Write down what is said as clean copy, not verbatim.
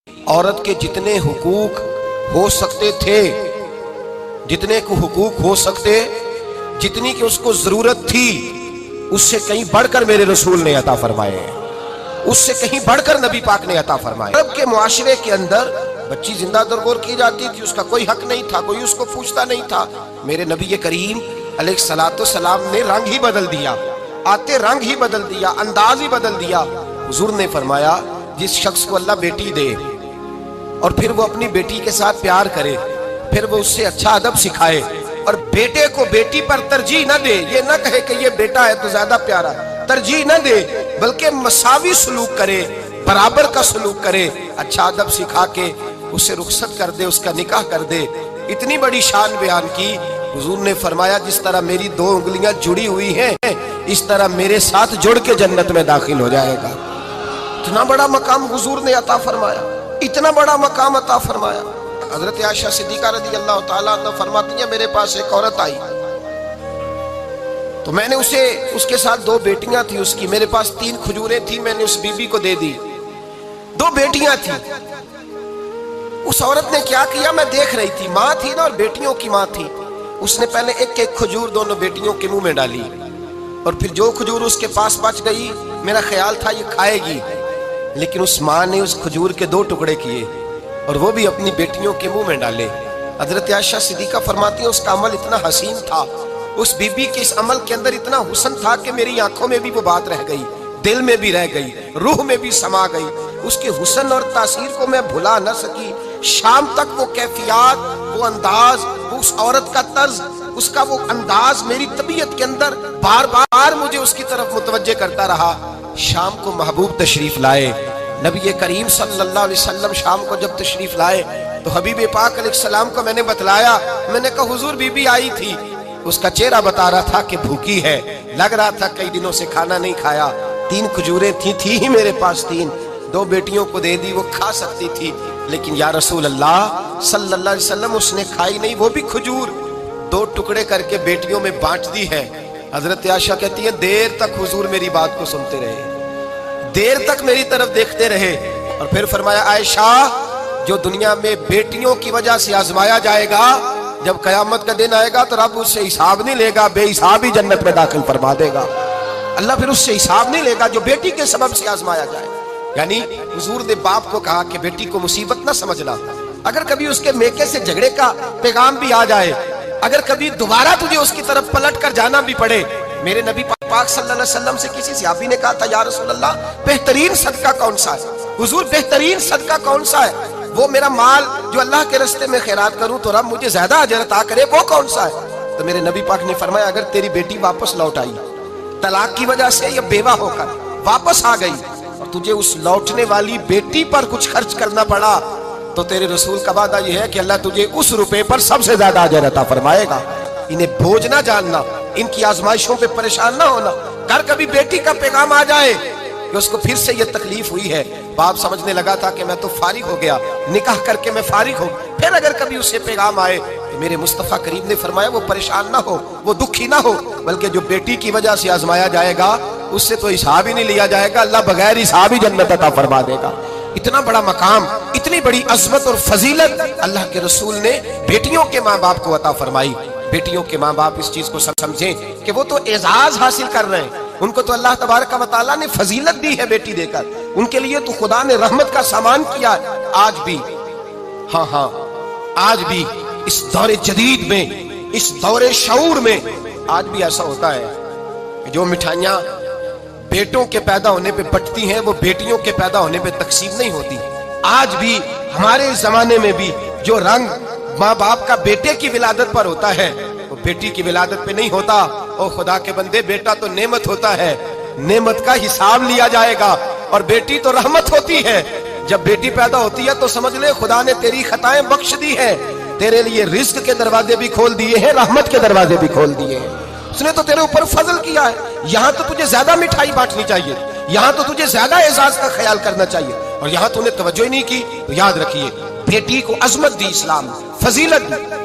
औरत के जितने हुकूक हो सकते थे, जितने को हुकूक हो सकते, जितनी की उसको जरूरत थी, उससे कहीं बढ़कर मेरे रसूल ने अता फरमाए हैं, उससे कहीं बढ़कर नबी पाक ने अता फरमाए। अरब के मुआशरे के अंदर बच्ची जिंदा दरगोर की जाती थी, उसका कोई हक नहीं था, कोई उसको पूछता नहीं था। मेरे नबी करीम अलैहिस्सलाम ने रंग ही बदल दिया, आते रंग ही बदल दिया, अंदाज ही बदल दिया। हुजूर ने फरमाया जिस शख्स को अल्लाह बेटी दे और फिर वो अपनी बेटी के साथ प्यार करे, फिर वो उससे अच्छा अदब सिखाए और बेटे को बेटी पर तरजीह न दे, ये न कहे कि ये बेटा है तो ज्यादा प्यारा, तरजीह न दे, बल्कि मसावी सलूक करे, बराबर का सलूक करे, अच्छा अदब सिखा के उसे रुखसत कर दे, उसका निकाह कर दे। इतनी बड़ी शान बयान की। हुजूर ने फरमाया जिस तरह मेरी दो उंगलियां जुड़ी हुई हैं, इस तरह मेरे साथ जुड़ के जन्नत में दाखिल हो जाएगा। इतना बड़ा मकाम हुजूर ने अता फरमाया, इतना बड़ा मकाम अता फरमाया। हजरत आयशा सिद्दीका रज़ी अल्लाह तआला अन्हा फरमाती हैं मेरे पास एक औरत आई तो मैंने उसे, उसके साथ दो बेटियां थी उसकी, मेरे पास 3 खजूरें थी, मैंने उस बीबी को दे दी। 2 बेटियां थी। उस औरत ने क्या किया, मैं देख रही थी, माँ थी ना और बेटियों की माँ थी। उसने पहले एक एक खजूर दोनों बेटियों के मुंह में डाली और फिर जो खजूर उसके पास बच गई, मेरा ख्याल था ये खाएगी, लेकिन उस माँ ने उस खजूर के 2 टुकड़े किए और वो भी अपनी बेटियों के मुंह में डाले। हजरत आयशा सिद्दीका फरमाती है उसका अमल इतना हसीन था, उस बीबी के इस अमल के अंदर इतना हुस्न था कि मेरी आंखों में भी वो बात रह गई, दिल में भी रह गई, रूह में भी समा गई। उसके हुस्न और तासीर को मैं भुला न सकी। शाम तक वो कैफियत, वो अंदाज, उस औरत का तर्ज, उसका वो अंदाज मेरी तबीयत के अंदर बार बार मुझे उसकी तरफ मुतवज्जे करता रहा। शाम को महबूब तशरीफ लाए, नबी करीम सल्लल्लाहु अलैहि वसल्लम शाम को जब तशरीफ लाए तो हबीब पाक अलैहिस्सलाम को मैंने बतलाया, मैंने कहा हुजूर बीबी आई थी, उसका चेहरा बता रहा था कि भूखी है, लग रहा था कई दिनों से खाना नहीं खाया। 3 खजूरें थी ही मेरे पास 3, 2 बेटियों को दे दी, वो खा सकती थी, लेकिन या रसूल अल्लाह सल्लल्लाहु अलैहि वसल्लम उसने खाई नहीं, वो भी खजूर 2 टुकड़े करके बेटियों में बांट दी है। हजरत आयशा कहती है देर तक हुजूर मेरी बात को सुनते रहे, देर तक मेरी तरफ देखते रहे और फिर फरमाया आयशा जो दुनिया में बेटियों की वजह से आजमाया जाएगा, जब कयामत का दिन आएगा तो रब उससे हिसाब नहीं लेगा, बेहिसाब ही जन्नत में दाखिल फरमा देगा। अल्लाह फिर उससे हिसाब नहीं लेगा जो बेटी के सबब से आजमाया जाए। यानी हुजूर ने बाप को कहा कि बेटी को मुसीबत ना समझना, अगर कभी उसके मेके से झगड़े का पैगाम भी आ जाए, अगर कभी दोबारा तुझे उसकी तरफ पलट कर जाना भी पड़े। मेरे नबी पाक सल्लल्लाहु अलैहि वसल्लम से किसी सहाबी ने कहा था या रसूल अल्लाह बेहतरीन सदका कौन सा है, हुजूर बेहतरीन सदका कौन सा है, वो मेरा माल जो अल्लाह के रास्ते में खैरात करूं तो रब मुझे ज्यादा अजर अता करे, वो कौन सा है। तो मेरे नबी पाक ने फरमाया अगर तेरी बेटी वापस लौट आई, तलाक की वजह से या बेवा होकर वापस आ गई और तुझे उस लौटने वाली बेटी पर कुछ खर्च करना पड़ा, तो तेरे रसूल का वादा यह है कि अल्लाह तुझे उस रुपए पर सबसे ज्यादा अजर अता फरमाएगा। इन्हें बोझ ना जानना, इनकी आजमाइशों पे परेशान ना होना। घर कभी बेटी का पैगाम आ जाए कि उसको फिर से ये तकलीफ हुई है, बाप समझने लगा था कि मैं तो फारिग हो गया, निकाह करके मैं फारिग हो, फिर अगर कभी उससे पैगाम आए तो मेरे मुस्तफा करीम ने फरमाया वो परेशान ना हो, वो दुखी ना हो, बल्कि जो बेटी की वजह से आजमाया जाएगा उससे तो हिसाब ही नहीं लिया जाएगा, अल्लाह बगैर हिसाब ही जन्नत अता फरमा देगा। इतना बड़ा मकाम, इतनी बड़ी अजमत और फजीलत अल्लाह के रसूल ने बेटियों के माँ बाप को अता फरमाई। बेटियों के माँ बाप इस चीज को समझें कि वो तो एजाज हासिल कर रहे हैं, उनको तो अल्लाह तबारक व तआला ने फजीलत दी है बेटी देकर, उनके लिए तो खुदा ने रहमत का सामान किया। आज भी, हाँ आज भी इस दौरे जदीद में, इस दौरे शऊर में आज भी ऐसा होता है कि जो मिठाइयाँ बेटों के पैदा होने पे बटती हैं वो बेटियों के पैदा होने पे तकसीम नहीं होती। आज भी हमारे जमाने में भी जो रंग माँ बाप का बेटे की विलादत पर होता है वो बेटी की विलादत पे नहीं होता। ओ खुदा के बंदे, बेटा तो नेमत होता है, नेमत का हिसाब लिया जाएगा, और बेटी तो रहमत होती है। जब बेटी पैदा होती है तो समझ ले खुदा ने तेरी खताएं बख्श दी है, तेरे लिए रिज्क के दरवाजे भी खोल दिए हैं, रहमत के दरवाजे भी खोल दिए हैं। उसने तो तेरे ऊपर फजल किया है। यहाँ तो तुझे ज्यादा मिठाई बांटनी चाहिए, यहाँ तो तुझे ज्यादा एजाज का ख्याल करना चाहिए, और यहाँ तूने तवज्जो ही नहीं की। तो याद रखिए बेटी को अजमत दी इस्लाम, फजीलत दी।